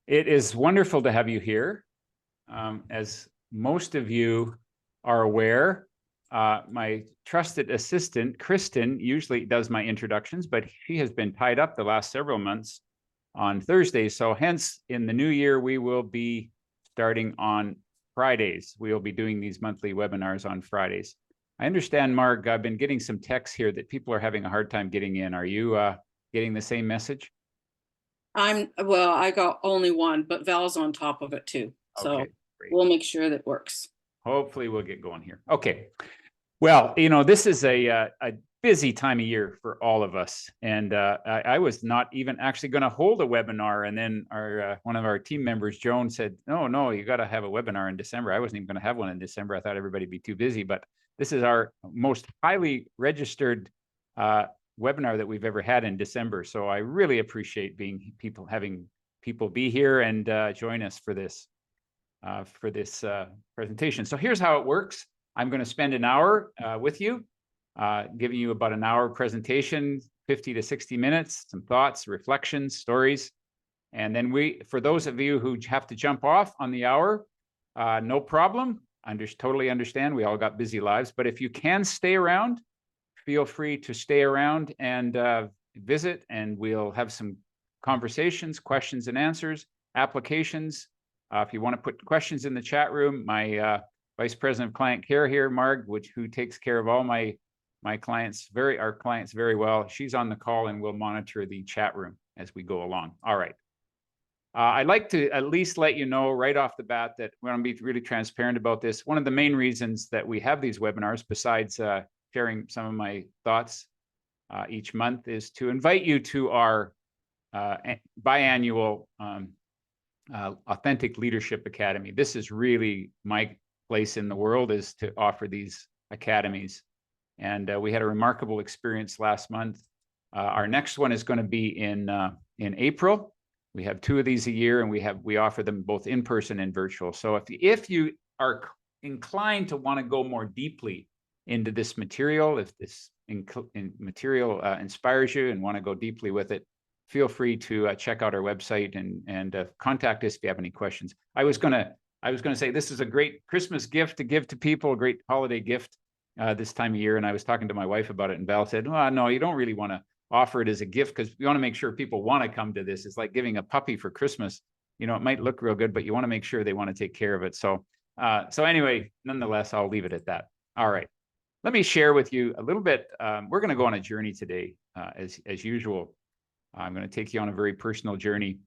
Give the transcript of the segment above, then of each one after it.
It is wonderful to have you here. As most of you are aware, my trusted assistant, Kristen, usually does my introductions, but she has been tied up the last several months on Thursdays. So hence, in the new year, we will be starting on Fridays. We will be doing these monthly webinars on Fridays. I understand, Marg, I've been getting some texts here that people are having a hard time getting in. Are you getting the same message? I got only one, but Val's on top of it too. So Okay, great. we'll make sure that works. Hopefully we'll get going here. Okay. Well, this is a busy time of year for all of us. And I was not even actually going to hold a webinar. And then one of our team members, Joan, said, no, you got to have a webinar in December. I wasn't even going to have one in December. I thought everybody'd be too busy. But this is our most highly registered webinar that we've ever had in December. So I really appreciate having people be here and join us for this presentation. So here's how it works. I'm going to spend an hour with you, giving you about an hour presentation, 50 to 60 minutes, some thoughts, reflections, stories. And then for those of you who have to jump off on the hour, no problem. Totally understand. We all got busy lives. But if you can stay around, feel free to stay around and visit, and we'll have some conversations, questions and answers, applications. If you want to put questions in the chat room, my Vice President of Client Care here, Marg, who takes care of all my clients, our clients very well. She's on the call and we'll monitor the chat room as we go along. All right. I'd like to at least let you know right off the bat that we're going to be really transparent about this. One of the main reasons that we have these webinars, besides sharing some of my thoughts each month, is to invite you to our biannual Authentic Leadership Academy. This is really my place in the world, is to offer these academies. And we had a remarkable experience last month. Our next one is going to be in April. We have 2 of these a year, and we offer them both in person and virtual. So if you are inclined to want to go more deeply into this material, if this material inspires you and want to go deeply with it, feel free to check out our website and contact us if you have any questions. I was going to say this is a great Christmas gift to give to people, a great holiday gift this time of year. And I was talking to my wife about it, and Val said, well, no, you don't really want to offer it as a gift, because we want to make sure people want to come to this. It's like giving a puppy for Christmas. It might look real good, but you want to make sure they want to take care of it. So anyway, nonetheless, I'll leave it at that. All right. Let me share with you a little bit. We're going to go on a journey today, as usual. I'm going to take you on a very personal journey.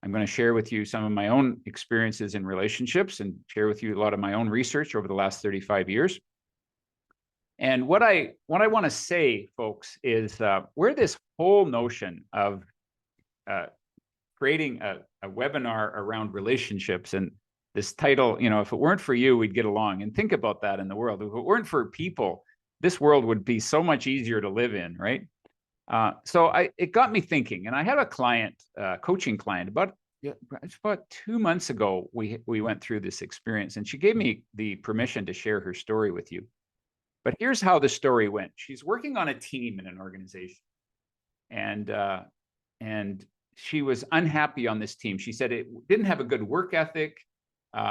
I'm going to share with you some of my own experiences in relationships and share with you a lot of my own research over the last 35 years. And what I want to say, folks, is where this whole notion of creating a webinar around relationships, and this title, if it weren't for you, we'd get along. And think about that in the world. If it weren't for people, this world would be so much easier to live in, right? So it got me thinking, and I had a client, coaching client, about 2 months ago. We went through this experience, and she gave me the permission to share her story with you. But here's how the story went. She's working on a team in an organization, and she was unhappy on this team. She said it didn't have a good work ethic.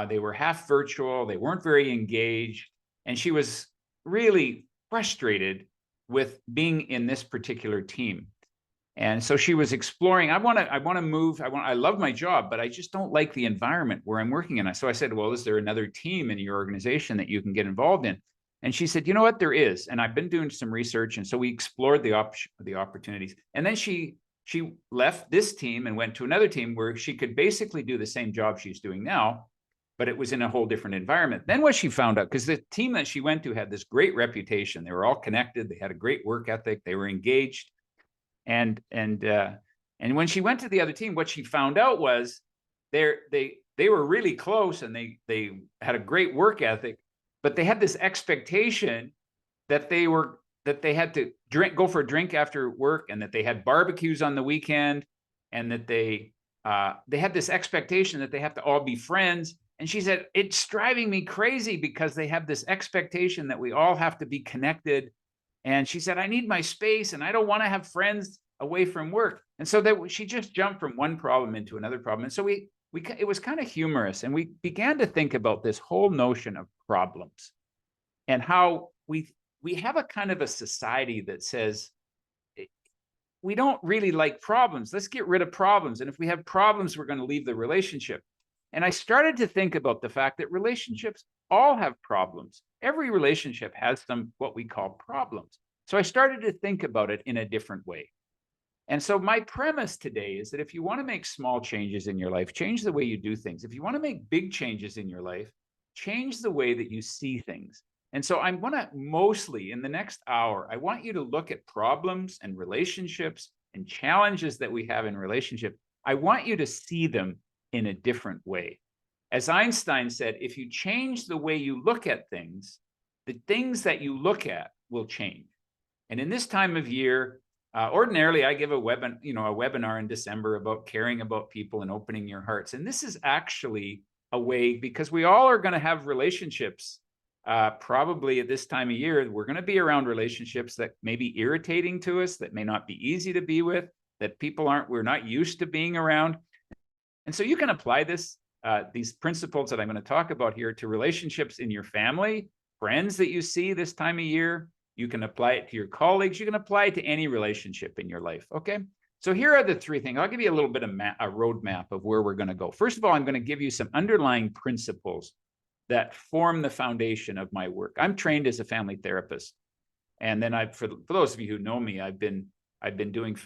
They were half virtual. They weren't very engaged, and she was really frustrated with being in this particular team. And so she was exploring, I want to move. I love my job, but I just don't like the environment where I'm working in. So I said, well, is there another team in your organization that you can get involved in? And she said, you know what, there is. And I've been doing some research. And so we explored the opportunities. And then she left this team and went to another team where she could basically do the same job she's doing now, but it was in a whole different environment. Then what she found out, because the team that she went to had this great reputation. They were all connected. They had a great work ethic. They were engaged. And when she went to the other team, what she found out was they were really close, and they had a great work ethic, but they had this expectation that they had to go for a drink after work, and that they had barbecues on the weekend, and that they had this expectation that they have to all be friends. And she said, it's driving me crazy because they have this expectation that we all have to be connected. And she said, I need my space, and I don't want to have friends away from work. And so that she just jumped from one problem into another problem. And so we it was kind of humorous, and we began to think about this whole notion of problems and how we have a kind of a society that says we don't really like problems. Let's get rid of problems. And if we have problems, we're going to leave the relationship. And I started to think about the fact that relationships all have problems. Every relationship has some what we call problems. So I started to think about it in a different way. And so my premise today is that if you want to make small changes in your life, change the way you do things. If you want to make big changes in your life, change the way that you see things. And so I'm going to mostly in the next hour, I want you to look at problems and relationships and challenges that we have in relationship. I want you to see them in a different way. As Einstein said, if you change the way you look at things, the things that you look at will change. And in this time of year, ordinarily, I give a webinar in December about caring about people and opening your hearts. And this is actually a way, because we all are going to have relationships. Probably at this time of year, we're going to be around relationships that may be irritating to us, that may not be easy to be with, that we're not used to being around. And so you can apply these principles that I'm going to talk about here to relationships in your family, friends that you see this time of year. You can apply it to your colleagues. You can apply it to any relationship in your life. Okay. So here are the three things. I'll give you a little bit of a roadmap of where we're going to go. First of all, I'm going to give you some underlying principles that form the foundation of my work. I'm trained as a family therapist. And then for those of you who know me, I've been doing,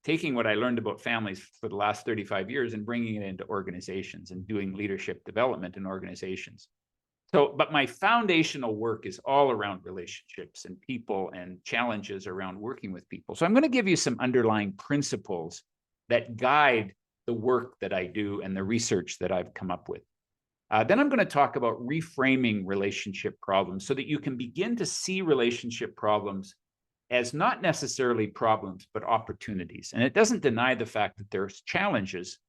taking what I learned about families for the last 35 years and bringing it into organizations and doing leadership development in organizations. So, but my foundational work is all around relationships and people and challenges around working with people. So I'm going to give you some underlying principles that guide the work that I do and the research that I've come up with. Then I'm going to talk about reframing relationship problems so that you can begin to see relationship problems as not necessarily problems, but opportunities. And it doesn't deny the fact that there's challenges,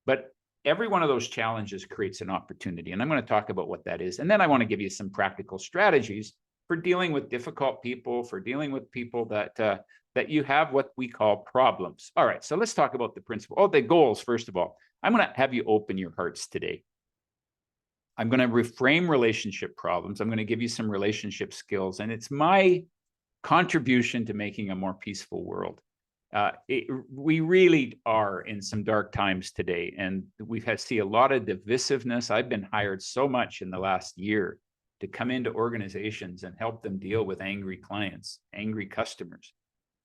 but every one of those challenges creates an opportunity. And I'm going to talk about what that is. And then I want to give you some practical strategies for dealing with difficult people, for dealing with people that you have what we call problems. All right, so let's talk about the principle. Oh, the goals, first of all. I'm going to have you open your hearts today. I'm going to reframe relationship problems. I'm going to give you some relationship skills. And it's my contribution to making a more peaceful world. We really are in some dark times today, and we've see a lot of divisiveness. I've been hired so much in the last year to come into organizations and help them deal with angry clients, angry customers.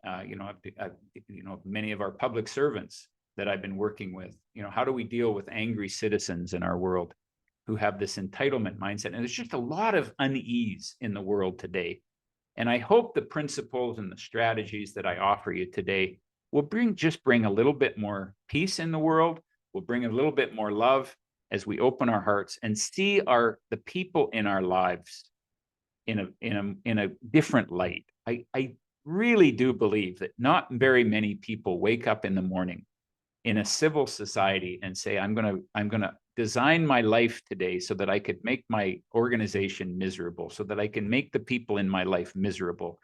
Many of our public servants that I've been working with, how do we deal with angry citizens in our world who have this entitlement mindset? And there's just a lot of unease in the world today. And I hope the principles and the strategies that I offer you today will bring a little bit more peace in the world. Will bring a little bit more love as we open our hearts and see the people in our lives in a different light. I really do believe that not very many people wake up in the morning in a civil society and say, I'm gonna design my life today so that I could make my organization miserable, so that I can make the people in my life miserable.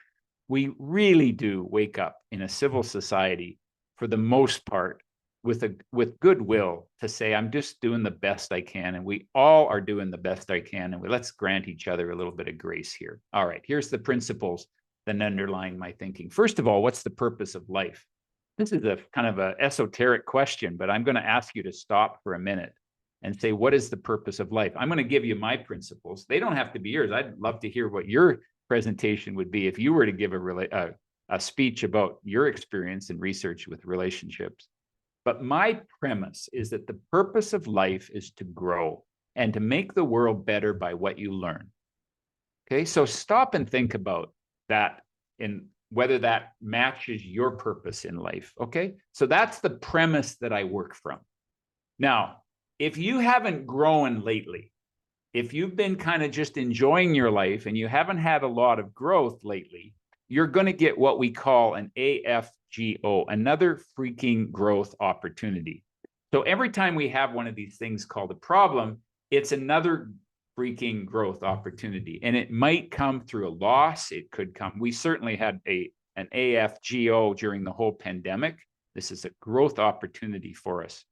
We really do wake up in a civil society, for the most part, with goodwill to say, I'm just doing the best I can, and we all are doing the best I can, and let's grant each other a little bit of grace here. All right, here's the principles that underline my thinking. First of all, what's the purpose of life? This is a kind of an esoteric question, but I'm going to ask you to stop for a minute and say, what is the purpose of life? I'm going to give you my principles. They don't have to be yours. I'd love to hear what your presentation would be if you were to give a speech about your experience and research with relationships. But my premise is that the purpose of life is to grow and to make the world better by what you learn. Okay, so stop and think about that and whether that matches your purpose in life. Okay, so that's the premise that I work from. Now, if you haven't grown lately, if you've been kind of just enjoying your life and you haven't had a lot of growth lately, you're going to get what we call an AFGO, another freaking growth opportunity. So every time we have one of these things called a problem, it's another freaking growth opportunity. And it might come through a loss. It could come. We certainly had an AFGO during the whole pandemic. This is a growth opportunity for us.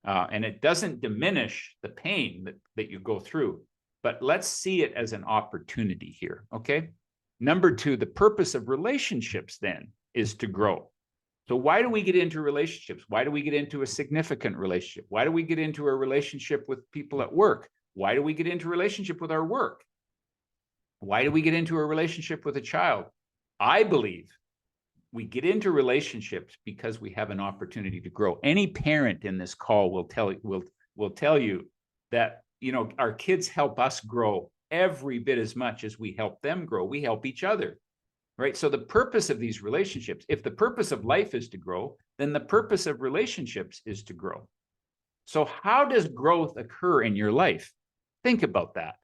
And it doesn't diminish the pain that you go through, but let's see it as an opportunity here, okay? Number two, the purpose of relationships then is to grow. So why do we get into relationships? Why do we get into a significant relationship? Why do we get into a relationship with people at work? Why do we get into a relationship with our work? Why do we get into a relationship with a child? I believe we get into relationships because we have an opportunity to grow. Any parent in this call will tell you that, you know, our kids help us grow every bit as much as we help them grow. We help each other, right? So the purpose of these relationships, if the purpose of life is to grow, then the purpose of relationships is to grow. So how does growth occur in your life? Think about that.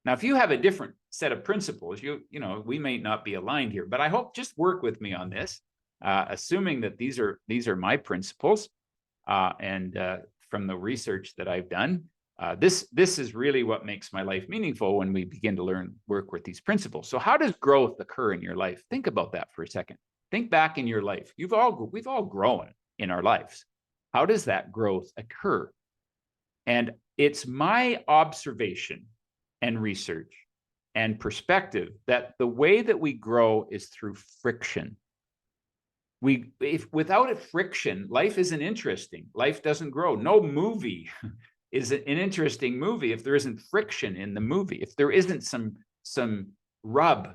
Now, if you have a different set of principles, you know, we may not be aligned here, but I hope just work with me on this, assuming that these are my principles, and from the research that I've done, this is really what makes my life meaningful when we begin to work with these principles. So how does growth occur in your life? Think about that for a second. Think back in your life. We've all grown in our lives. How does that growth occur? And it's my observation and research and perspective that the way that we grow is through friction. Without a friction, life isn't interesting. Life doesn't grow. No movie is an interesting movie if there isn't friction in the movie, if there isn't some rub,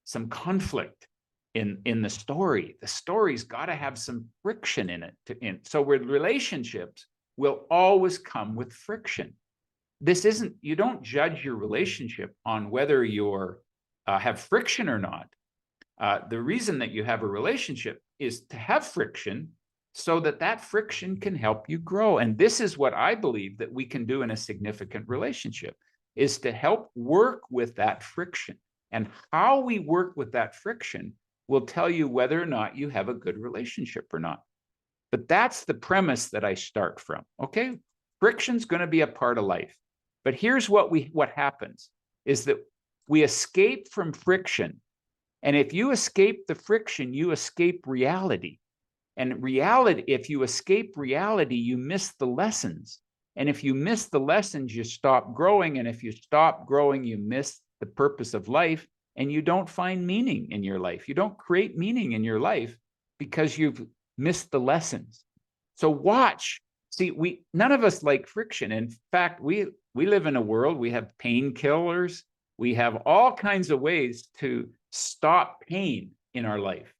some conflict in the story. The story's got to have some friction in it. So with relationships will always come with friction. You don't judge your relationship on whether you're have friction or not. The reason that you have a relationship is to have friction so that friction can help you grow. And this is what I believe that we can do in a significant relationship, is to help work with that friction. And how we work with that friction will tell you whether or not you have a good relationship or not. But that's the premise that I start from, okay? Friction's going to be a part of life. But here's what happens is that we escape from friction. And if you escape the friction, you escape reality. And reality, if you escape reality, you miss the lessons. And if you miss the lessons, you stop growing. And if you stop growing, you miss the purpose of life, and you don't find meaning in your life. You don't create meaning in your life because you've missed the lessons. So watch. See, none of us like friction. In fact, we live in a world, we have painkillers, we have all kinds of ways to stop pain in our life.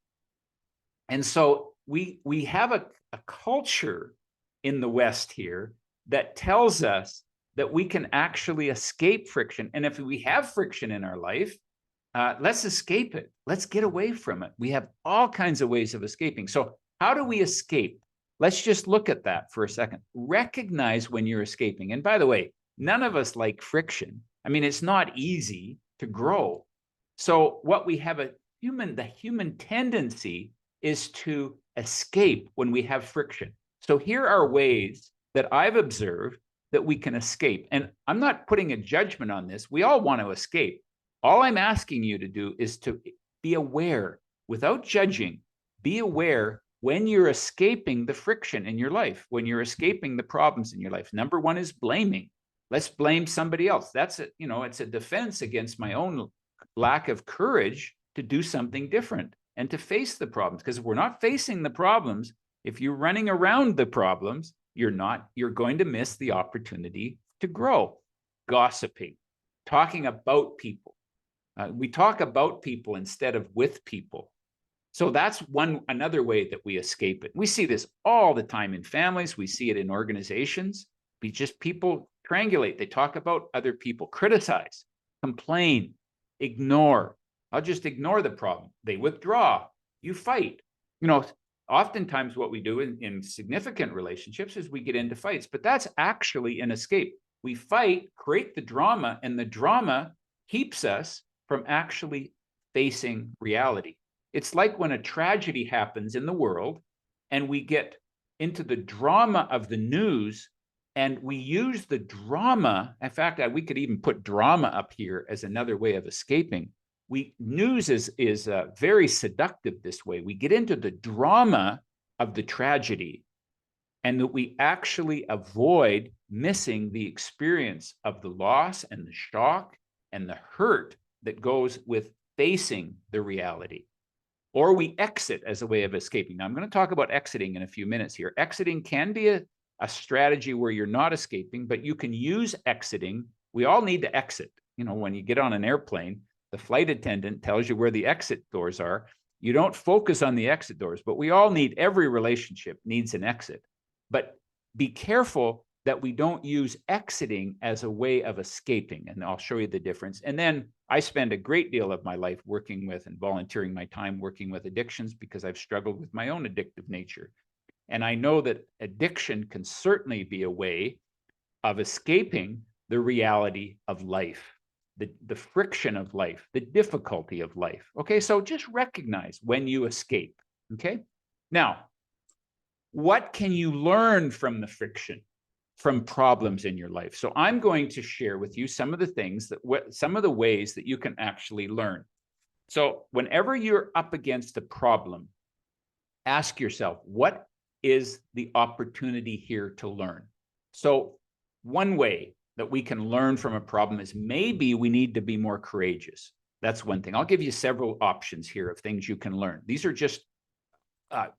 And so we have a culture in the West here that tells us that we can actually escape friction. And if we have friction in our life, let's escape it. Let's get away from it. We have all kinds of ways of escaping. So how do we escape? Let's just look at that for a second. Recognize when you're escaping. And by the way, none of us like friction. I mean, it's not easy to grow. So what we have the human tendency is to escape when we have friction. So here are ways that I've observed that we can escape. And I'm not putting a judgment on this. We all want to escape. All I'm asking you to do is to be aware without judging. Be aware when you're escaping the friction in your life, when you're escaping the problems in your life. Number one is blaming. Let's blame somebody else. That's it's a defense against my own lack of courage to do something different and to face the problems. Because if we're not facing the problems, if you're running around the problems, you're going to miss the opportunity to grow. Gossiping, talking about people. We talk about people instead of with people. So that's another way that we escape it. We see this all the time in families. We see it in organizations. People triangulate. They talk about other people, criticize, complain, ignore. I'll just ignore the problem. They withdraw. You fight. Oftentimes what we do in significant relationships is we get into fights, but that's actually an escape. We fight, create the drama, and the drama keeps us from actually facing reality. It's like when a tragedy happens in the world and we get into the drama of the news and we use the drama. In fact, we could even put drama up here as another way of escaping. News is very seductive this way. We get into the drama of the tragedy and that we actually avoid missing the experience of the loss and the shock and the hurt that goes with facing the reality. Or we exit as a way of escaping. Now, I'm going to talk about exiting in a few minutes here. Exiting can be a strategy where you're not escaping, but you can use exiting. We all need to exit. You know, when you get on an airplane, the flight attendant tells you where the exit doors are. You don't focus on the exit doors, but we all need, every relationship needs an exit. But be careful that we don't use exiting as a way of escaping. And I'll show you the difference. And then I spend a great deal of my life working with and volunteering my time working with addictions because I've struggled with my own addictive nature. And I know that addiction can certainly be a way of escaping the reality of life, the friction of life, the difficulty of life. Okay, so just recognize when you escape. Okay, now, what can you learn from the friction, from problems in your life? So I'm going to share with you some of the things that, some of the ways that you can actually learn. So whenever you're up against a problem, ask yourself, what is the opportunity here to learn? So one way that we can learn from a problem is maybe we need to be more courageous. That's one thing. I'll give you several options here of things you can learn. These are just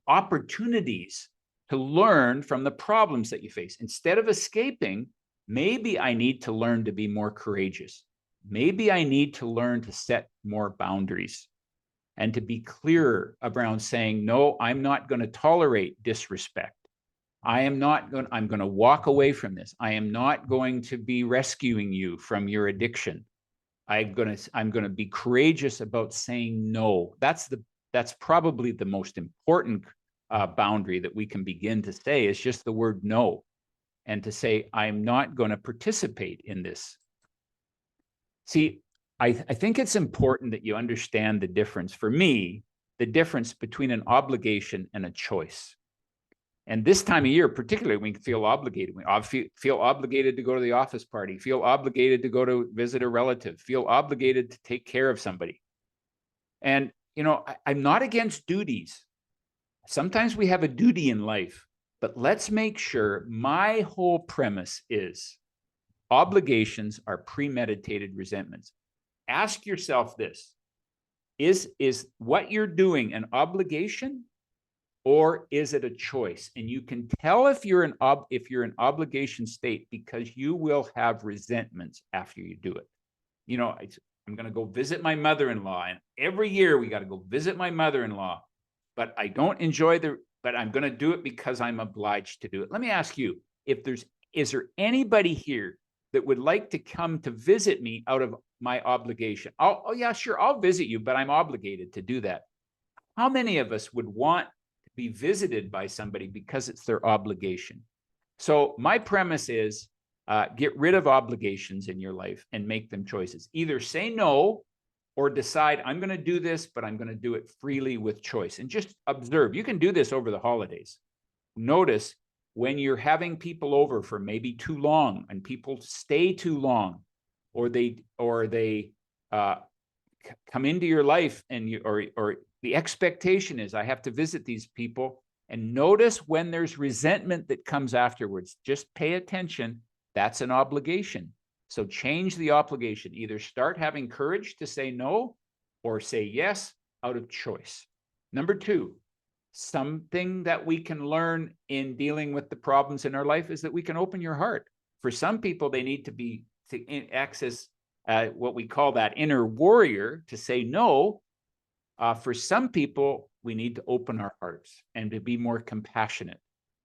opportunities to learn from the problems that you face. Instead of escaping, maybe I need to learn to be more courageous. Maybe I need to learn to set more boundaries and to be clearer around saying, no, I'm not going to tolerate disrespect. I'm going to walk away from this. I am not going to be rescuing you from your addiction. I'm going to be courageous about saying no. That's probably the most important boundary that we can begin to say, is just the word no, and to say, I'm not going to participate in this. See, I think it's important that you understand the difference, for me, the difference between an obligation and a choice. And this time of year, particularly, we feel obligated. We feel obligated to go to the office party, feel obligated to go to visit a relative, feel obligated to take care of somebody. And, you know, I'm not against duties. Sometimes we have a duty in life, but let's make sure, my whole premise is obligations are premeditated resentments. Ask yourself this, is what you're doing an obligation, or is it a choice? And you can tell if you're in obligation state, because you will have resentments after you do it. You know, I'm going to go visit my mother-in-law, and every year we got to go visit my mother-in-law, but I don't enjoy but I'm going to do it because I'm obliged to do it. Let me ask you, is there anybody here that would like to come to visit me out of my obligation? Oh yeah, sure, I'll visit you, but I'm obligated to do that. How many of us would want to be visited by somebody because it's their obligation? So my premise is, get rid of obligations in your life and make them choices. Either say no, or decide, I'm going to do this, but I'm going to do it freely with choice. And just observe. You can do this over the holidays. Notice when you're having people over for maybe too long, and people stay too long, or they come into your life, and or the expectation is, I have to visit these people. And notice when there's resentment that comes afterwards. Just pay attention. That's an obligation. So change the obligation. Either start having courage to say no, or say yes out of choice. Number two, something that we can learn in dealing with the problems in our life is that we can open your heart. For some people, they need to access what we call that inner warrior to say no. For some people, we need to open our hearts and to be more compassionate.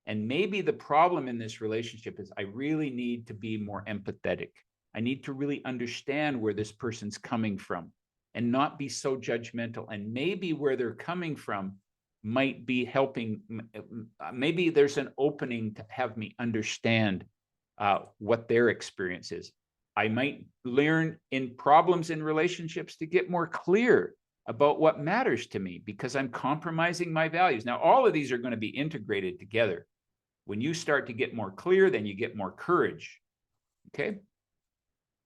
And maybe the problem in this relationship is, I really need to be more empathetic. I need to really understand where this person's coming from and not be so judgmental. And maybe where they're coming from might be helping. Maybe there's an opening to have me understand what their experience is. I might learn in problems in relationships to get more clear about what matters to me, because I'm compromising my values. Now, all of these are going to be integrated together. When you start to get more clear, then you get more courage. Okay?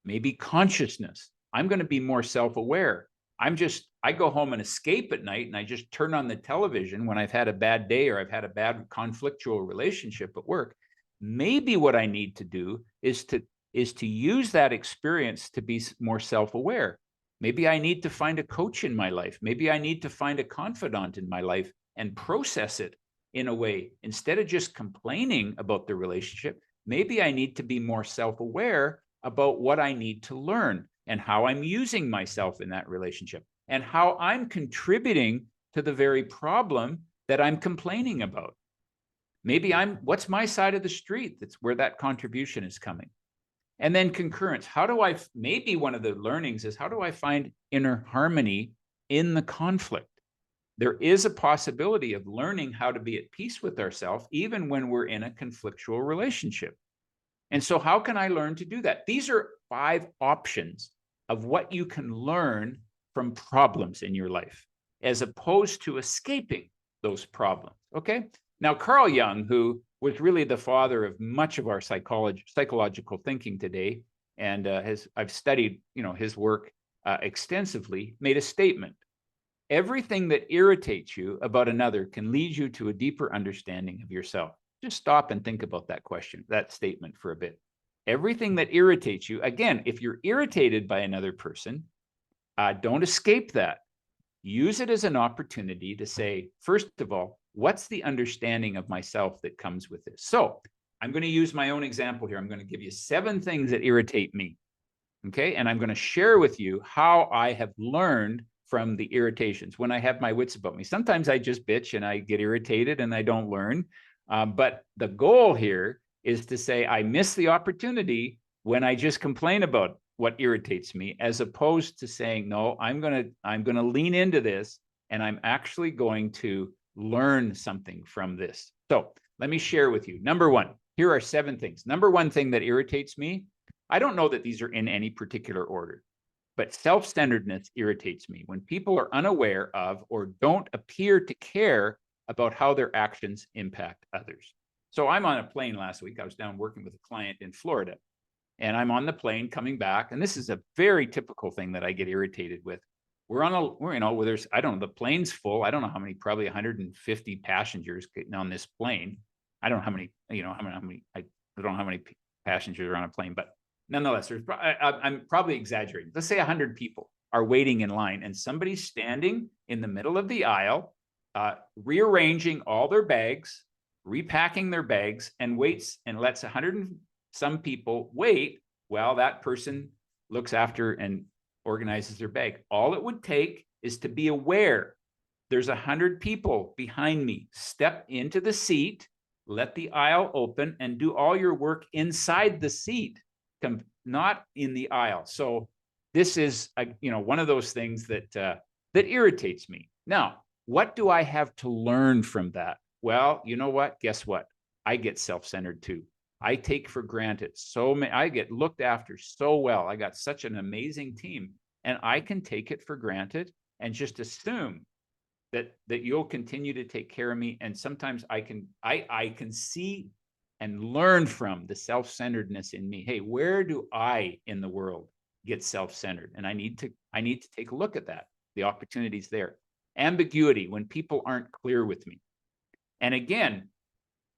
Maybe consciousness. I'm going to be more self-aware. I go home and escape at night and I just turn on the television when I've had a bad day or I've had a bad conflictual relationship at work. Maybe what I need to do is to use that experience to be more self-aware. Maybe I need to find a coach in my life. Maybe I need to find a confidant in my life and process it in a way. Instead of just complaining about the relationship, maybe I need to be more self-aware about what I need to learn and how I'm using myself in that relationship and how I'm contributing to the very problem that I'm complaining about. Maybe what's my side of the street? That's where that contribution is coming. And then concurrence. Maybe one of the learnings is, how do I find inner harmony in the conflict? There is a possibility of learning how to be at peace with ourselves, even when we're in a conflictual relationship. And so how can I learn to do that? These are 5 options of what you can learn from problems in your life, as opposed to escaping those problems. Okay. Now, Carl Jung, who was really the father of much of our psychological thinking today, and I've studied, his work extensively, made a statement. Everything that irritates you about another can lead you to a deeper understanding of yourself. Just stop and think about that statement for a bit. Everything that irritates you, again, if you're irritated by another person, don't escape that. Use it as an opportunity to say, first of all, what's the understanding of myself that comes with this? So I'm going to use my own example here. I'm going to give you 7 things that irritate me. Okay. And I'm going to share with you how I have learned from the irritations when I have my wits about me. Sometimes I just bitch and I get irritated and I don't learn. But the goal here is to say, I miss the opportunity when I just complain about what irritates me, as opposed to saying, no, I'm going to lean into this and I'm actually going to learn something from this. So let me share with you. Number 1, here are 7 things. Number 1 thing that irritates me, I don't know that these are in any particular order, but self-centeredness irritates me when people are unaware of or don't appear to care about how their actions impact others. So I'm on a plane last week. I was down working with a client in Florida, and I'm on the plane coming back. And this is a very typical thing that I get irritated with. We're the plane's full. I don't know how many, probably 150 passengers getting on this plane. I don't know how many, I don't know how many passengers are on a plane, but nonetheless, I'm probably exaggerating. Let's say 100 people are waiting in line and somebody's standing in the middle of the aisle, rearranging all their bags, repacking their bags, and waits and lets 100 and some people wait while that person looks after and organizes their bag. All it would take is to be aware there's 100 people behind me. Step into the seat, let the aisle open, and do all your work inside the seat, not in the aisle. So this is one of those things that irritates me. Now, what do I have to learn from that? Well, you know what? Guess what? I get self-centered too. I take for granted I get looked after so well. I got such an amazing team, and I can take it for granted and just assume that you'll continue to take care of me. And sometimes I can see and learn from the self-centeredness in me. Hey, where do I in the world get self-centered? And I need to take a look at that. The opportunities there. Ambiguity, when people aren't clear with me. And again,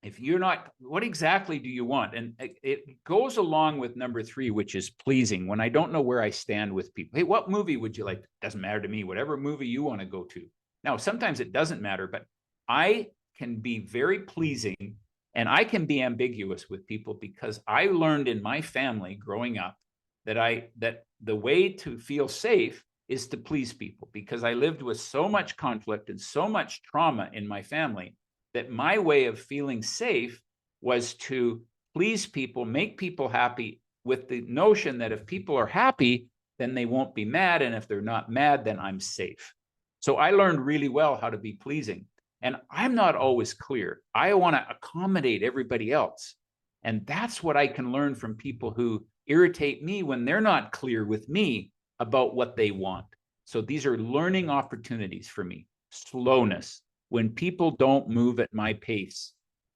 if you're not, what exactly do you want? And it goes along with number 3, which is pleasing. When I don't know where I stand with people. Hey, what movie would you like? Doesn't matter to me, whatever movie you want to go to. Now, sometimes it doesn't matter, but I can be very pleasing and I can be ambiguous with people because I learned in my family growing up that the way to feel safe is to please people, because I lived with so much conflict and so much trauma in my family that my way of feeling safe was to please people, make people happy, with the notion that if people are happy, then they won't be mad. And if they're not mad, then I'm safe. So I learned really well how to be pleasing. And I'm not always clear. I want to accommodate everybody else. And that's what I can learn from people who irritate me when they're not clear with me about what they want. So these are learning opportunities for me. Slowness. When people don't move at my pace,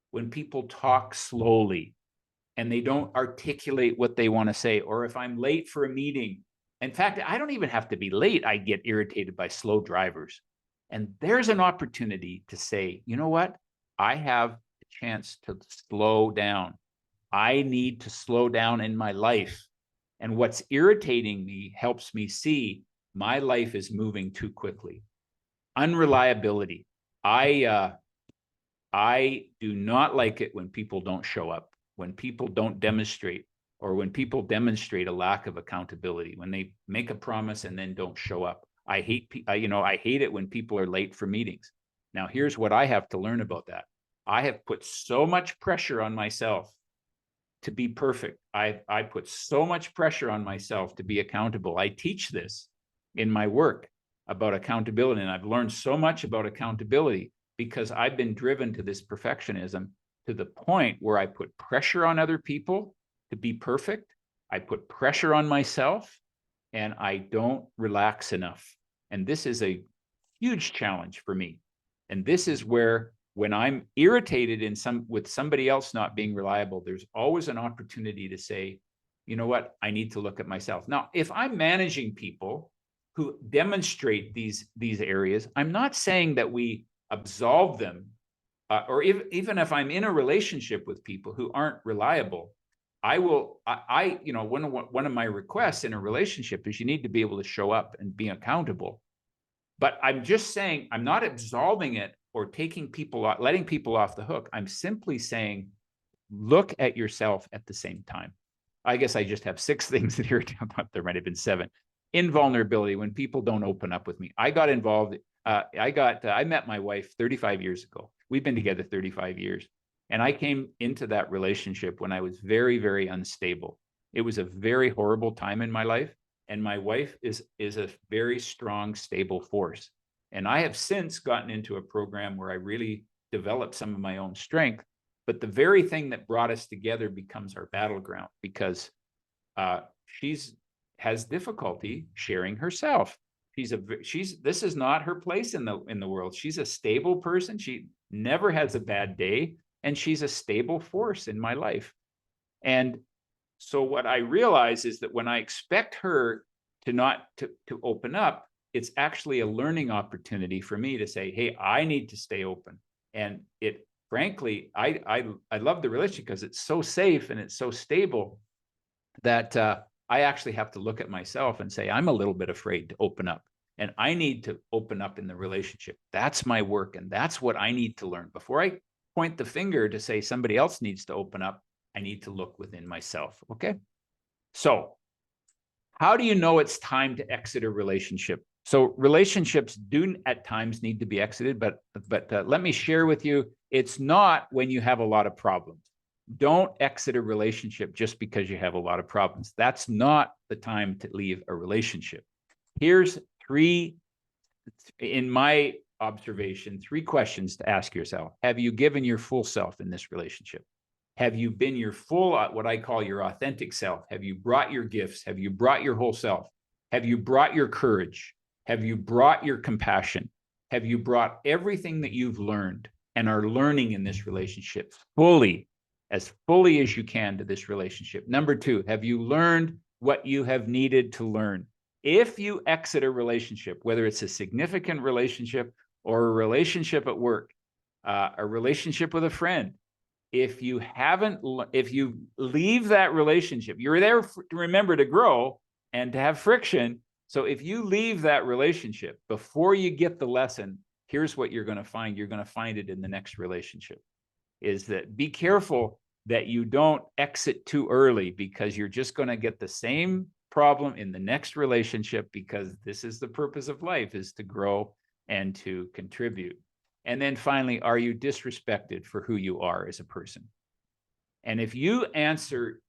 when people talk slowly and they don't articulate what they want to say, or if I'm late for a meeting In fact, I don't even have to be late. I get irritated by slow drivers. And there's an opportunity to say, you know what? I have a chance to slow down. I need to slow down in my life. And what's irritating me helps me see my life is moving too quickly. Unreliability. I do not like it when people don't show up, when people don't demonstrate, or when people demonstrate a lack of accountability, when they make a promise and then don't show up. I hate it when people are late for meetings. Now, here's what I have to learn about that. I have put so much pressure on myself to be perfect. I put so much pressure on myself to be accountable. I teach this in my work about accountability, and I've learned so much about accountability because I've been driven to this perfectionism to the point where I put pressure on other people to be perfect. I put pressure on myself, and I don't relax enough. And this is a huge challenge for me. And this is where, when I'm irritated with somebody else not being reliable, there's always an opportunity to say, you know what, I need to look at myself. Now, if I'm managing people who demonstrate these areas, I'm not saying that we absolve them, or even if I'm in a relationship with people who aren't reliable, one of my requests in a relationship is you need to be able to show up and be accountable. But I'm just saying, I'm not absolving it or letting people off the hook. I'm simply saying, look at yourself at the same time. I guess I just have 6 things here. There might have been 7. Invulnerability, when people don't open up with me. I got involved. I met my wife 35 years ago. We've been together 35 years. And I came into that relationship when I was very, very unstable. It was a very horrible time in my life. And my wife is a very strong, stable force. And I have since gotten into a program where I really developed some of my own strength. But the very thing that brought us together becomes our battleground, because she's has difficulty sharing herself. This is not her place in the world. She's a stable person. She never has a bad day, and she's a stable force in my life. And so what I realize is that when I expect her to open up, it's actually a learning opportunity for me to say, hey, I need to stay open. And frankly, I love the relationship because it's so safe and it's so stable that I actually have to look at myself and say, I'm a little bit afraid to open up, and I need to open up in the relationship. That's my work, and that's what I need to learn. Before I point the finger to say somebody else needs to open up, I need to look within myself. Okay. So how do you know it's time to exit a relationship? So relationships do at times need to be exited, but let me share with you, it's not when you have a lot of problems. Don't exit a relationship just because you have a lot of problems. That's not the time to leave a relationship. Here's 3, in my observation, 3 questions to ask yourself. Have you given your full self in this relationship? Have you been your full, what I call your authentic self? Have you brought your gifts? Have you brought your whole self? Have you brought your courage? Have you brought your compassion? Have you brought everything that you've learned and are learning in this relationship as fully as you can to this relationship? Number 2, have you learned what you have needed to learn? If you exit a relationship, whether it's a significant relationship or a relationship at work, a relationship with a friend, if you leave that relationship, you're there to remember to grow and to have friction. So if you leave that relationship before you get the lesson, here's what you're going to find. You're going to find it in the next relationship. Is that be careful that you don't exit too early, because you're just going to get the same problem in the next relationship, because this is the purpose of life, is to grow and to contribute. And then finally, are you disrespected for who you are as a person? And if you answer,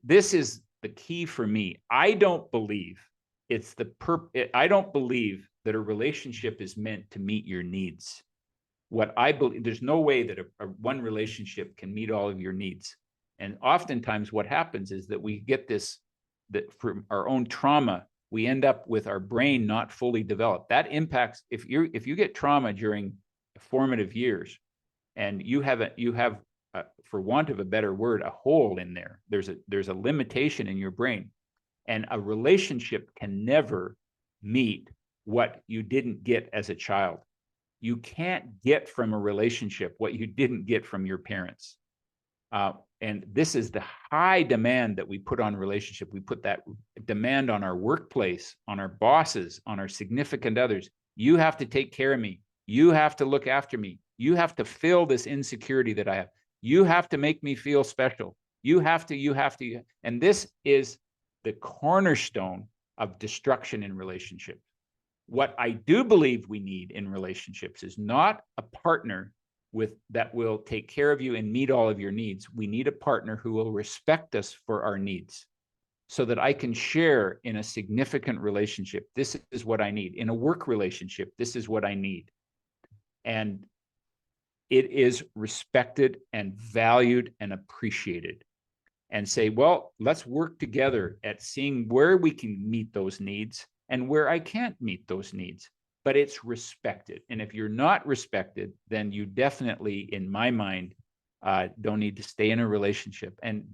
this is the key for me. I don't believe I don't believe that a relationship is meant to meet your needs. What I believe, there's no way that one relationship can meet all of your needs. And oftentimes what happens is that we get that from our own trauma, we end up with our brain not fully developed. That impacts, if you get trauma during formative years, and you have for want of a better word, a hole in there. There's a limitation in your brain. And a relationship can never meet what you didn't get as a child. You can't get from a relationship what you didn't get from your parents. And this is the high demand that we put on relationship. We put that demand on our workplace, on our bosses, on our significant others. You have to take care of me. You have to look after me. You have to fill this insecurity that I have. You have to make me feel special. You have to. And this is the cornerstone of destruction in relationships. What I do believe we need in relationships is not a partner that will take care of you and meet all of your needs. We need a partner who will respect us for our needs so that I can share in a significant relationship. This is what I need. In a work relationship, this is what I need. And it is respected and valued and appreciated. And say, well, let's work together at seeing where we can meet those needs and where I can't meet those needs. But it's respected. And if you're not respected, then you definitely, in my mind, don't need to stay in a relationship. And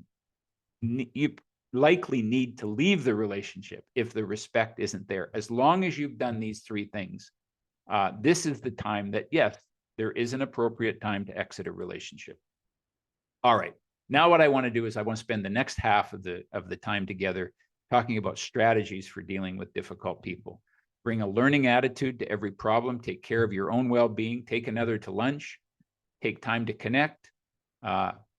you likely need to leave the relationship if the respect isn't there. As long as you've done these three things, this is the time that, yes, there is an appropriate time to exit a relationship. All right. Now what I want to do is I want to spend the next half of the time together talking about strategies for dealing with difficult people. Bring a learning attitude to every problem, take care of your own well-being, take another to lunch, take time to connect,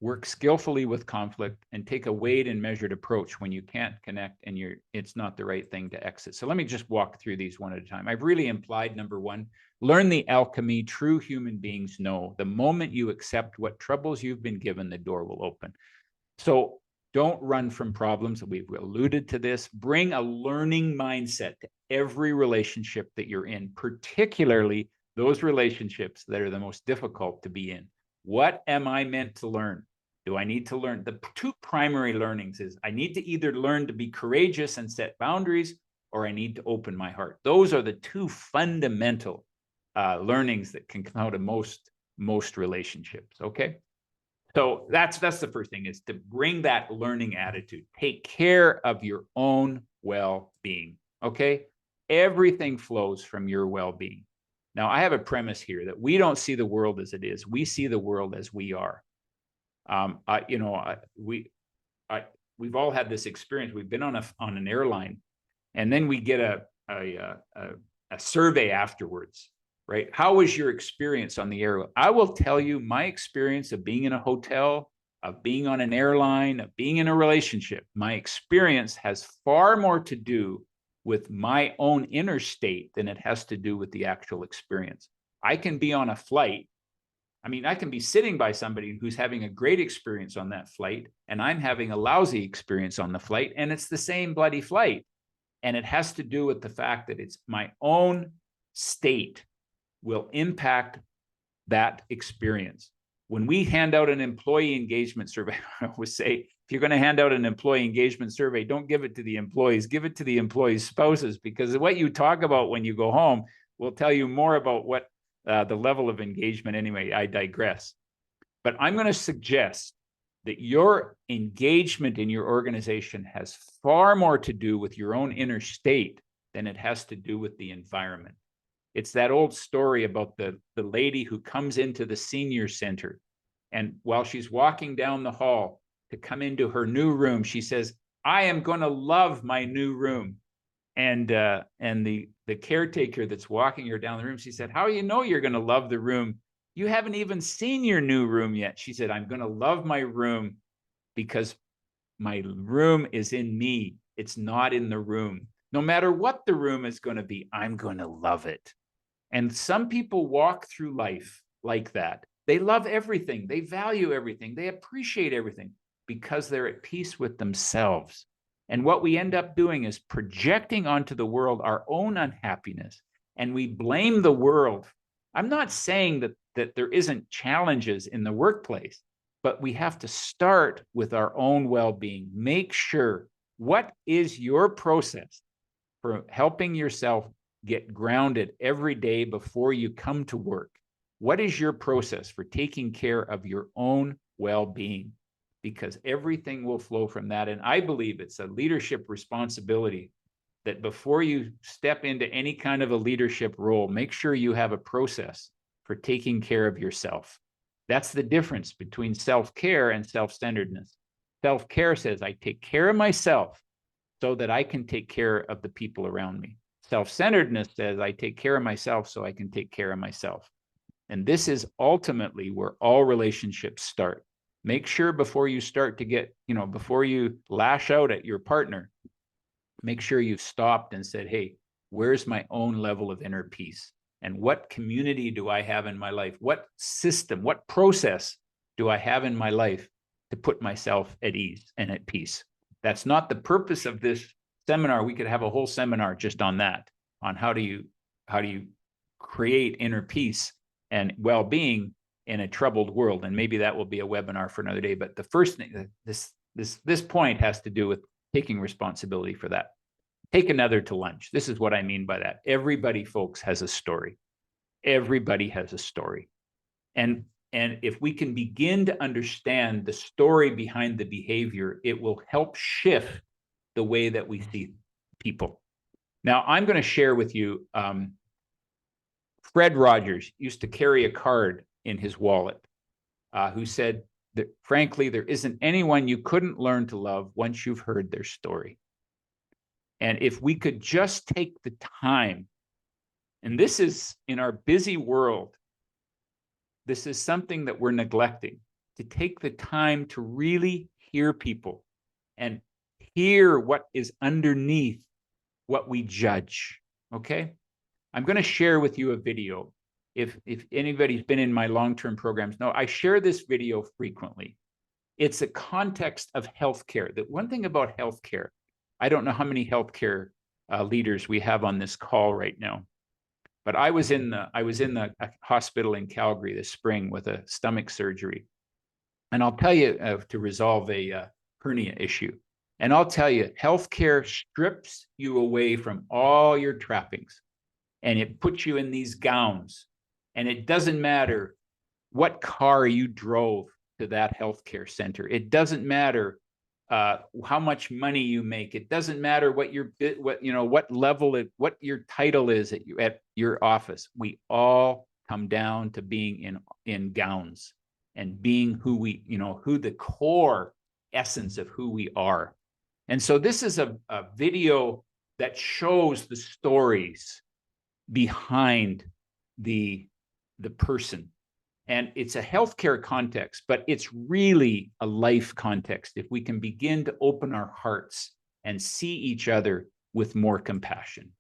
work skillfully with conflict, and take a weighed and measured approach when you can't connect and it's not the right thing to exit. So let me just walk through these one at a time. I've really implied, number one, learn the alchemy true human beings know. The moment you accept what troubles you've been given, the door will open. So don't run from problems. We've alluded to this. Bring a learning mindset to every relationship that you're in, particularly those relationships that are the most difficult to be in. What am I meant to learn? Do I need to learn? The two primary learnings is I need to either learn to be courageous and set boundaries, or I need to open my heart. Those are the two fundamental learnings that can come out of most relationships. Okay. So that's the first thing, is to bring that learning attitude. Take care of your own well-being, okay? Everything flows from your well-being. Now, I have a premise here that we don't see the world as it is. We see the world as we are. We've all had this experience. We've been on an airline, and then we get a survey afterwards. Right? How was your experience on the airline? I will tell you my experience of being in a hotel, of being on an airline, of being in a relationship. My experience has far more to do with my own inner state than it has to do with the actual experience. I can be on a flight. I mean, I can be sitting by somebody who's having a great experience on that flight, and I'm having a lousy experience on the flight, and it's the same bloody flight. And it has to do with the fact that it's my own state will impact that experience. When we hand out an employee engagement survey, I always say, if you're going to hand out an employee engagement survey, don't give it to the employees, give it to the employees' spouses, because what you talk about when you go home will tell you more about what the level of engagement. Anyway, I digress. But I'm going to suggest that your engagement in your organization has far more to do with your own inner state than it has to do with the environment. It's that old story about the lady who comes into the senior center, and while she's walking down the hall to come into her new room, she says, I am going to love my new room. And the caretaker that's walking her down the room, she said, how do you know you're going to love the room? You haven't even seen your new room yet. She said, I'm going to love my room because my room is in me. It's not in the room. No matter what the room is going to be, I'm going to love it. And some people walk through life like that. They love everything. They value everything. They appreciate everything because they're at peace with themselves. And what we end up doing is projecting onto the world our own unhappiness, and we blame the world. I'm not saying that there isn't challenges in the workplace, but we have to start with our own well-being. Make sure, what is your process for helping yourself get grounded every day before you come to work? What is your process for taking care of your own well-being? because everything will flow from that. And I believe it's a leadership responsibility that before you step into any kind of a leadership role, make sure you have a process for taking care of yourself. That's the difference between self-care and self-centeredness. Self-care says, I take care of myself so that I can take care of the people around me. Self-centeredness says, I take care of myself so I can take care of myself. And this is ultimately where all relationships start. Make sure before you start to get, before you lash out at your partner, make sure you've stopped and said, hey, where's my own level of inner peace? And what community do I have in my life? What system, what process do I have in my life to put myself at ease and at peace? That's not the purpose of this seminar. We could have a whole seminar just on that, on how do you create inner peace and well-being in a troubled world. And maybe that will be a webinar for another day. But the first thing, this point has to do with taking responsibility for that. Take another to lunch. This is what I mean by that. Everybody, folks, has a story. Everybody has a story. And if we can begin to understand the story behind the behavior, it will help shift the way that we see people. Now, I'm going to share with you, Fred Rogers used to carry a card in his wallet who said that, frankly, there isn't anyone you couldn't learn to love once you've heard their story. And if we could just take the time, and this is in our busy world, this is something that we're neglecting, to take the time to really hear people and hear what is underneath what we judge, okay? I'm going to share with you a video. If anybody's been in my long-term programs, no, I share this video frequently. It's a context of healthcare. The one thing about healthcare, I don't know how many healthcare leaders we have on this call right now, but I was in the hospital in Calgary this spring with a stomach surgery, and I'll tell you to resolve a hernia issue. And I'll tell you, healthcare strips you away from all your trappings, and it puts you in these gowns, and it doesn't matter what car you drove to that healthcare center. It doesn't matter how much money you make. It doesn't matter what what level, what your title is at your office. We all come down to being in gowns and being who who the core essence of who we are. And so this is a video that shows the stories behind the person. And it's a healthcare context, but it's really a life context. If we can begin to open our hearts and see each other with more compassion.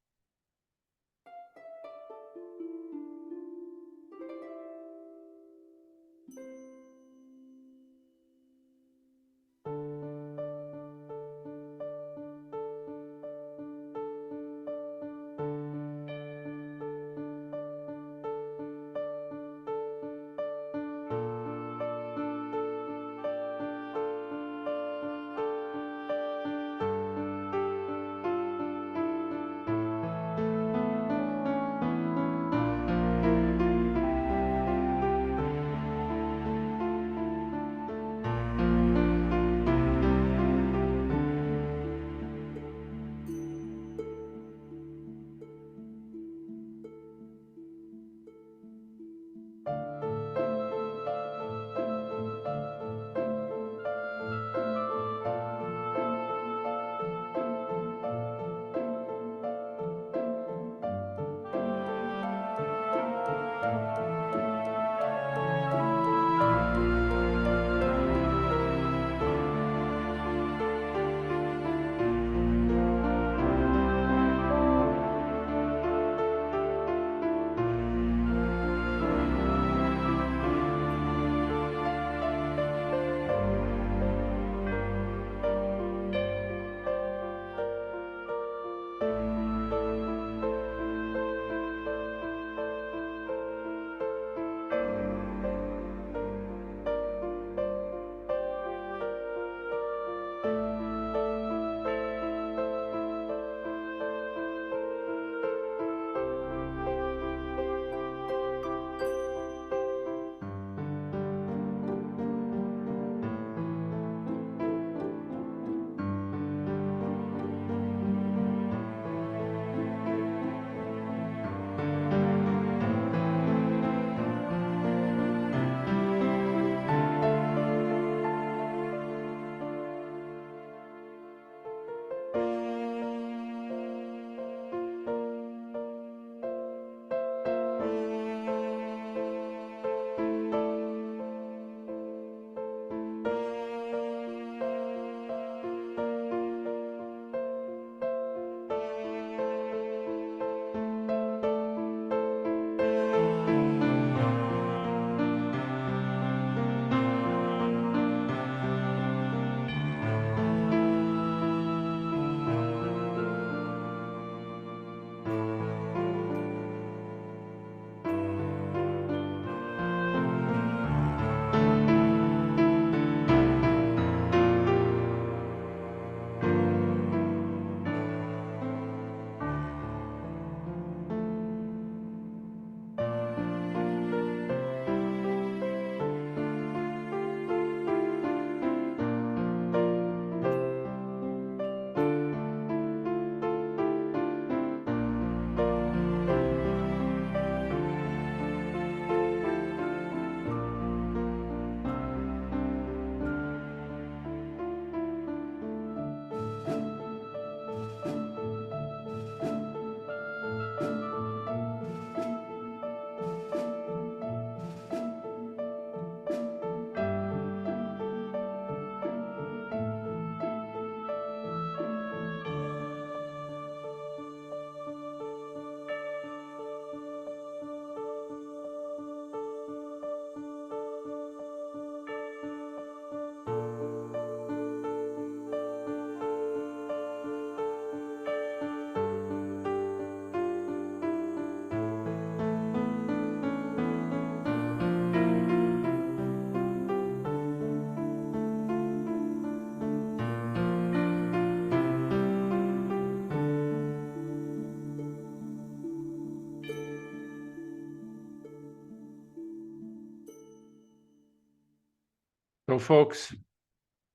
So folks,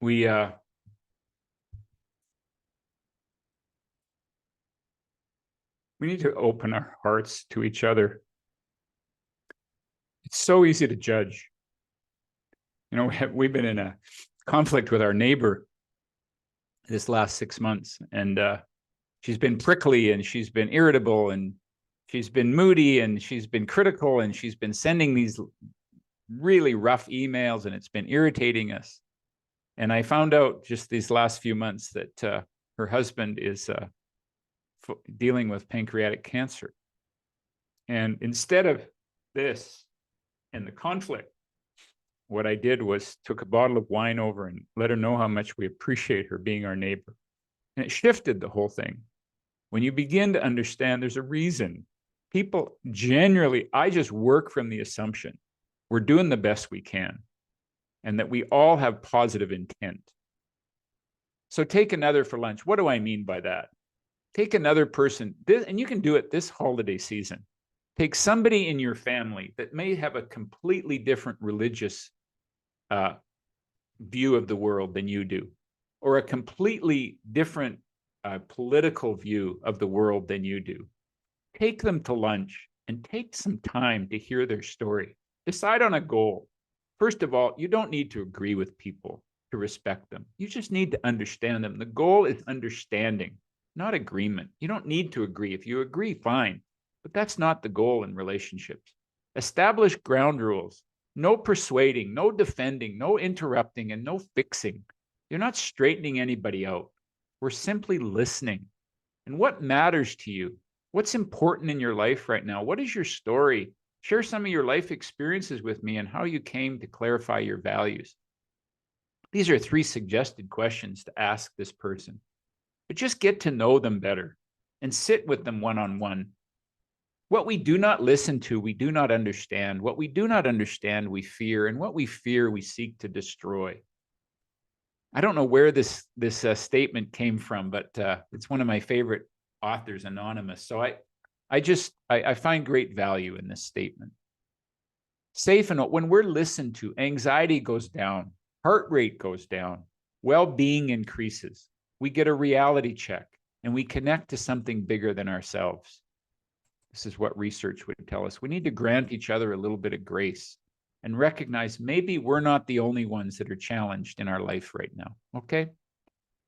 we need to open our hearts to each other. It's so easy to judge. You know, we've been in a conflict with our neighbor this last 6 months, and she's been prickly, and she's been irritable, and she's been moody, and she's been critical, and she's been sending these really rough emails, and it's been irritating us. And I found out just these last few months that her husband is dealing with pancreatic cancer. And instead of this and the conflict, what I did was took a bottle of wine over and let her know how much we appreciate her being our neighbor. And it shifted the whole thing. When you begin to understand there's a reason, people generally, I just work from the assumption we're doing the best we can and that we all have positive intent. So take another for lunch. What do I mean by that? Take another person, and you can do it this holiday season. Take somebody in your family that may have a completely different religious view of the world than you do, or a completely different political view of the world than you do. Take them to lunch and take some time to hear their story. Decide on a goal. First of all, you don't need to agree with people to respect them. You just need to understand them. The goal is understanding, not agreement. You don't need to agree. If you agree, fine. But that's not the goal in relationships. Establish ground rules. No persuading, no defending, no interrupting, and no fixing. You're not straightening anybody out. We're simply listening. And what matters to you? What's important in your life right now? What is your story? Share some of your life experiences with me and how you came to clarify your values. These are 3 suggested questions to ask this person. But just get to know them better and sit with them one-on-one. What we do not listen to, we do not understand. What we do not understand, we fear. And what we fear, we seek to destroy. I don't know where this statement came from, but it's one of my favorite authors, Anonymous. So I find great value in this statement. Safe and when we're listened to, anxiety goes down, heart rate goes down, well-being increases. We get a reality check and we connect to something bigger than ourselves. This is what research would tell us. We need to grant each other a little bit of grace and recognize maybe we're not the only ones that are challenged in our life right now, okay?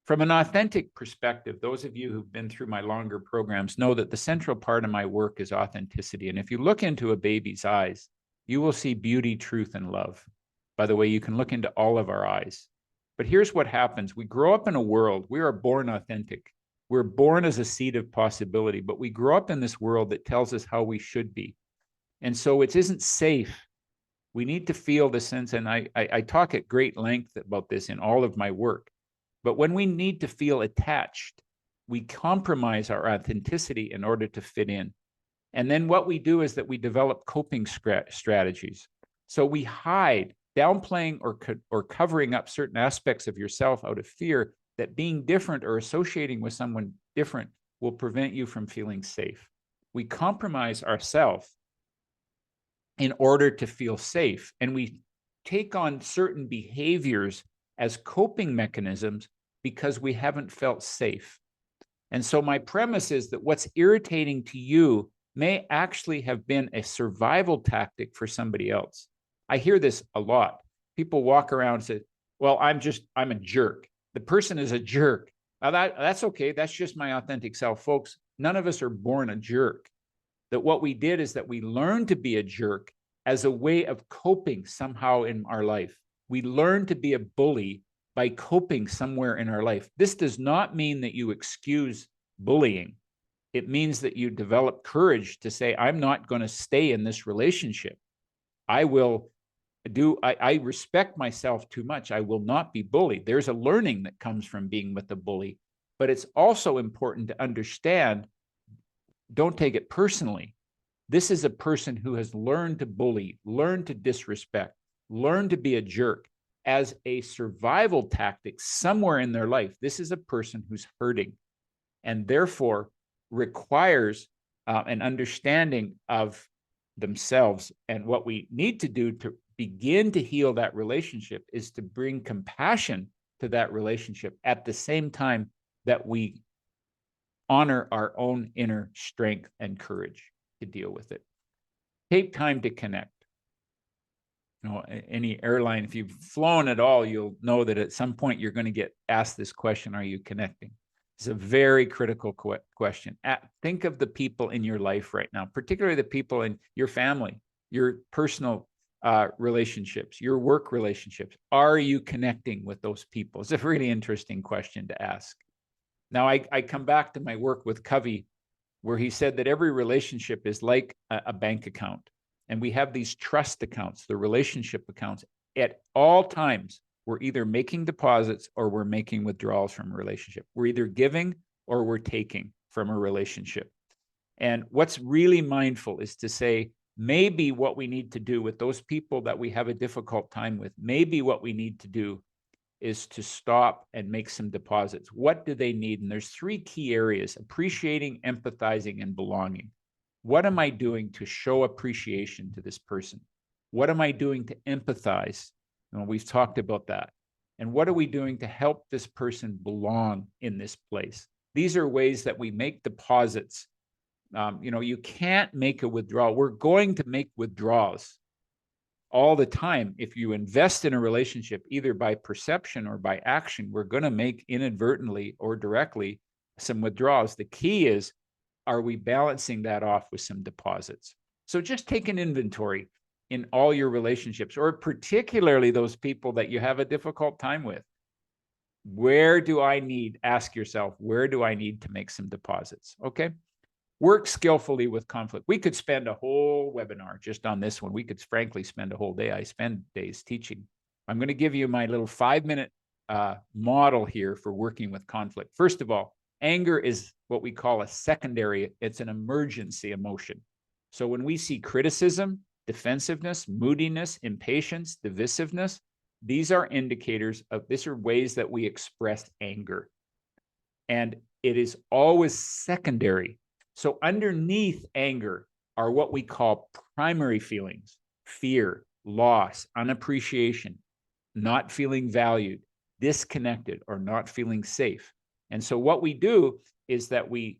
From an authentic perspective, those of you who've been through my longer programs know that the central part of my work is authenticity. And if you look into a baby's eyes, you will see beauty, truth, and love. By the way, you can look into all of our eyes. But here's what happens. We grow up in a world, we are born authentic. We're born as a seed of possibility, but we grow up in this world that tells us how we should be. And so it isn't safe. We need to feel the sense, and I talk at great length about this in all of my work. But when we need to feel attached, we compromise our authenticity in order to fit in. And then what we do is that we develop coping strategies. So we hide, downplaying or covering up certain aspects of yourself out of fear that being different or associating with someone different will prevent you from feeling safe. We compromise ourselves in order to feel safe. And we take on certain behaviors as coping mechanisms because we haven't felt safe. And so my premise is that what's irritating to you may actually have been a survival tactic for somebody else. I hear this a lot. People walk around and say, well, I'm a jerk. The person is a jerk. Now that's okay. That's just my authentic self. Folks, none of us are born a jerk. That what we did is that we learned to be a jerk as a way of coping somehow in our life. We learned to be a bully by coping somewhere in our life. This does not mean that you excuse bullying. It means that you develop courage to say, I'm not going to stay in this relationship. I respect myself too much. I will not be bullied. There's a learning that comes from being with a bully, but it's also important to understand, don't take it personally. This is a person who has learned to bully, learned to disrespect, learned to be a jerk as a survival tactic somewhere in their life. This is a person who's hurting and therefore requires an understanding of themselves. And what we need to do to begin to heal that relationship is to bring compassion to that relationship at the same time that we honor our own inner strength and courage to deal with it. Take time to connect. You know, any airline, if you've flown at all, you'll know that at some point you're going to get asked this question, are you connecting? It's a very critical question. Think of the people in your life right now, particularly the people in your family, your personal relationships, your work relationships. Are you connecting with those people? It's a really interesting question to ask. Now, I come back to my work with Covey, where he said that every relationship is like a bank account. And we have these trust accounts, the relationship accounts. At all times, we're either making deposits or we're making withdrawals from a relationship. We're either giving or we're taking from a relationship. And what's really mindful is to say, maybe what we need to do with those people that we have a difficult time with, maybe what we need to do is to stop and make some deposits. What do they need? And there's 3 key areas: appreciating, empathizing, and belonging. What am I doing to show appreciation to this person? What am I doing to empathize? We've talked about that. And what are we doing to help this person belong in this place? These are ways that we make deposits. You can't make a withdrawal. We're going to make withdrawals all the time. If you invest in a relationship, either by perception or by action, we're going to make inadvertently or directly some withdrawals. The key is, are we balancing that off with some deposits? So just take an inventory in all your relationships, or particularly those people that you have a difficult time with. Where do I need, ask yourself, where do I need to make some deposits? Okay. Work skillfully with conflict. We could spend a whole webinar just on this one. We could frankly spend a whole day. I spend days teaching. I'm going to give you my little 5-minute model here for working with conflict. First of all, anger is what we call a secondary. It's an emergency emotion. So when we see criticism, defensiveness, moodiness, impatience, divisiveness, these are indicators of, these are ways that we express anger. And it is always secondary. So underneath anger are what we call primary feelings: fear, loss, unappreciation, not feeling valued, disconnected, or not feeling safe. And so what we do is that we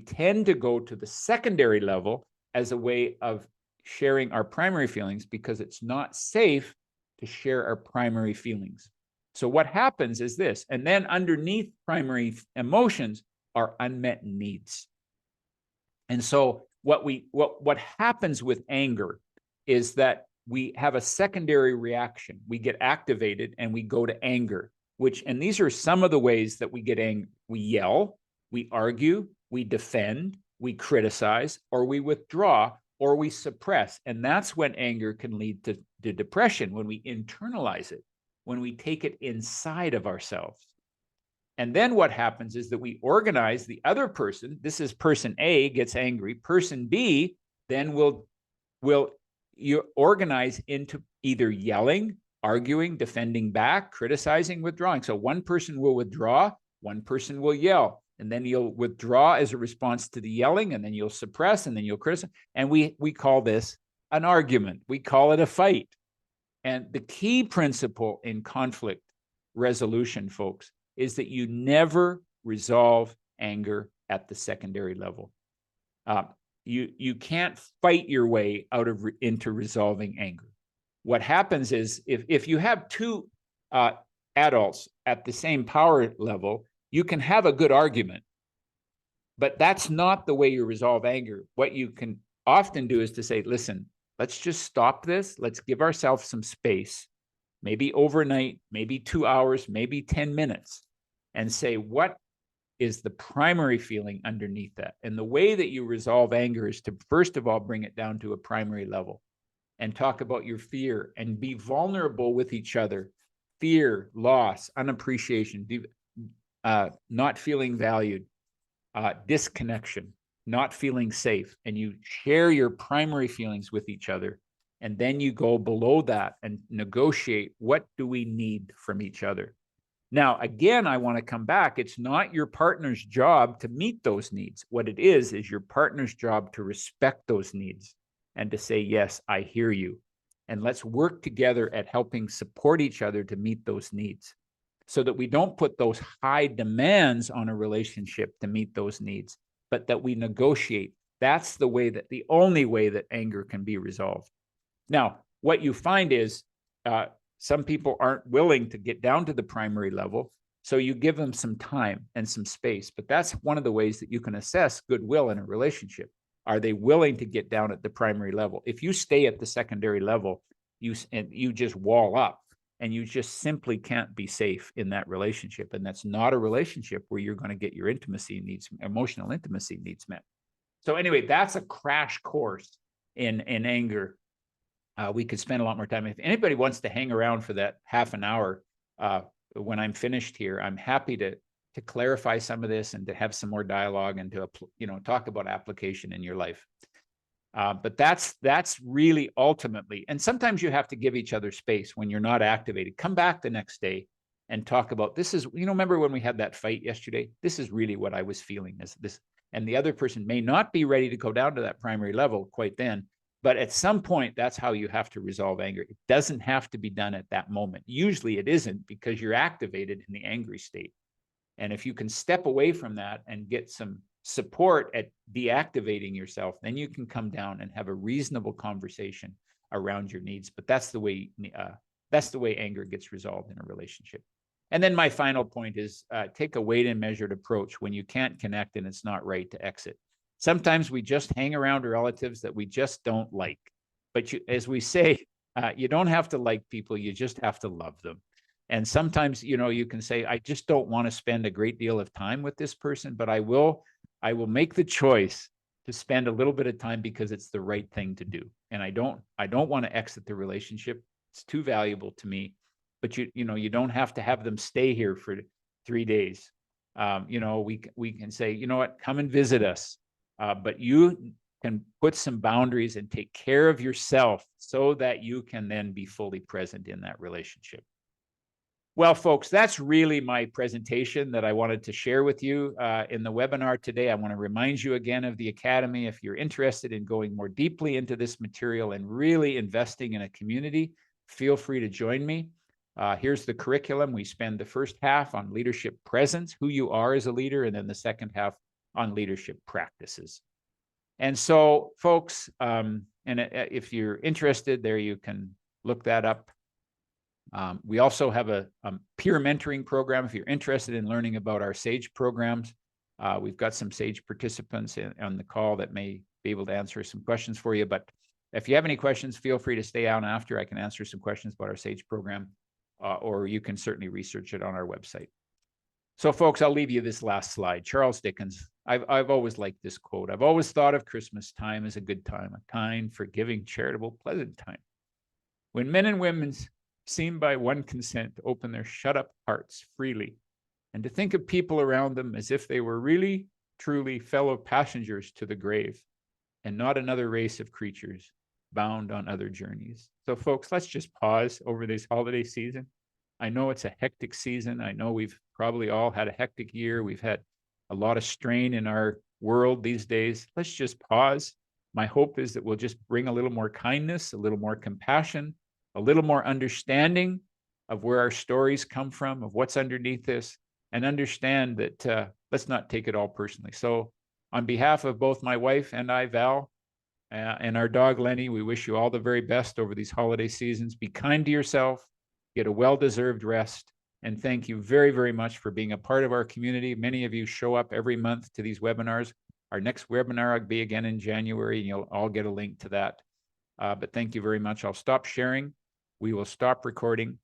tend to go to the secondary level as a way of sharing our primary feelings, because it's not safe to share our primary feelings. So what happens is this, and then underneath primary emotions are unmet needs. And so what happens with anger is that we have a secondary reaction. We get activated and we go to anger, and these are some of the ways that we get angry. We yell, we argue, we defend, we criticize, or we withdraw, or we suppress. And that's when anger can lead to depression, when we internalize it, when we take it inside of ourselves. And then what happens is that we organize the other person. This is person A gets angry. Person B then will you organize into either yelling, arguing, defending back, criticizing, withdrawing. So one person will withdraw, one person will yell, and then you'll withdraw as a response to the yelling, and then you'll suppress, and then you'll criticize. And we call this an argument. We call it a fight. And the key principle in conflict resolution, folks, is that you never resolve anger at the secondary level. You can't fight your way into resolving anger. What happens is, if you have 2 adults at the same power level, you can have a good argument, but that's not the way you resolve anger. What you can often do is to say, listen, let's just stop this. Let's give ourselves some space, maybe overnight, maybe 2 hours, maybe 10 minutes, and say, what is the primary feeling underneath that? And the way that you resolve anger is to, first of all, bring it down to a primary level and talk about your fear and be vulnerable with each other. Fear, loss, unappreciation, not feeling valued, disconnection, not feeling safe. And you share your primary feelings with each other. And then you go below that and negotiate, what do we need from each other? Now, again, I want to come back. It's not your partner's job to meet those needs. What it is your partner's job to respect those needs and to say, yes, I hear you. and let's work together at helping support each other to meet those needs, so that we don't put those high demands on a relationship to meet those needs, but that we negotiate. That's the only way that anger can be resolved. Now, what you find is some people aren't willing to get down to the primary level, so you give them some time and some space. But that's one of the ways that you can assess goodwill in a relationship. Are they willing to get down at the primary level? If you stay at the secondary level, you just wall up, and you just simply can't be safe in that relationship. And that's not a relationship where you're going to get your intimacy needs, emotional intimacy needs met. So anyway, that's a crash course in anger. We could spend a lot more time. If anybody wants to hang around for that half an hour, when I'm finished here, I'm happy to clarify some of this and to have some more dialogue and to, talk about application in your life. But that's really ultimately, and sometimes you have to give each other space when you're not activated. Come back the next day and talk about, this is, remember when we had that fight yesterday? This is really what I was feeling, is this. And the other person may not be ready to go down to that primary level quite then, but at some point, that's how you have to resolve anger. It doesn't have to be done at that moment. Usually it isn't, because you're activated in the angry state. And if you can step away from that and get some support at deactivating yourself, then you can come down and have a reasonable conversation around your needs. But that's the way anger gets resolved in a relationship. And then my final point is take a weighed and measured approach when you can't connect and it's not right to exit. Sometimes we just hang around relatives that we just don't like. But as we say, you don't have to like people, you just have to love them. And sometimes, you can say, I just don't want to spend a great deal of time with this person, but I will make the choice to spend a little bit of time because it's the right thing to do. And I don't want to exit the relationship. It's too valuable to me. But you don't have to have them stay here for 3 days. We can say, you know what, come and visit us. But you can put some boundaries and take care of yourself so that you can then be fully present in that relationship. Well, folks, that's really my presentation that I wanted to share with you in the webinar today. I want to remind you again of the Academy. If you're interested in going more deeply into this material and really investing in a community, feel free to join me. Here's the curriculum. We spend the first half on leadership presence, who you are as a leader, and then the second half on leadership practices. And so, folks, if you're interested there, you can look that up. We also have a peer mentoring program. If you're interested in learning about our SAGE programs, we've got some SAGE participants on the call that may be able to answer some questions for you. But if you have any questions, feel free to stay on after. I can answer some questions about our SAGE program, or you can certainly research it on our website. So, folks, I'll leave you this last slide. Charles Dickens. I've always liked this quote. I've always thought of Christmas time as a good time, a kind, forgiving, charitable, pleasant time, when men and women seem by one consent to open their shut-up hearts freely, and to think of people around them as if they were really, truly fellow passengers to the grave, and not another race of creatures bound on other journeys. So, folks, let's just pause over this holiday season. I know it's a hectic season. I know we've probably all had a hectic year. We've had a lot of strain in our world these days. Let's just pause. My hope is that we'll just bring a little more kindness, a little more compassion, a little more understanding of where our stories come from, of what's underneath this, and understand that let's not take it all personally. So on behalf of both my wife and I, Val, and our dog, Lenny, we wish you all the very best over these holiday seasons. Be kind to yourself, get a well-deserved rest, and thank you very, very much for being a part of our community. Many of you show up every month to these webinars. Our next webinar will be again in January, and you'll all get a link to that. But thank you very much. I'll stop sharing. We will stop recording.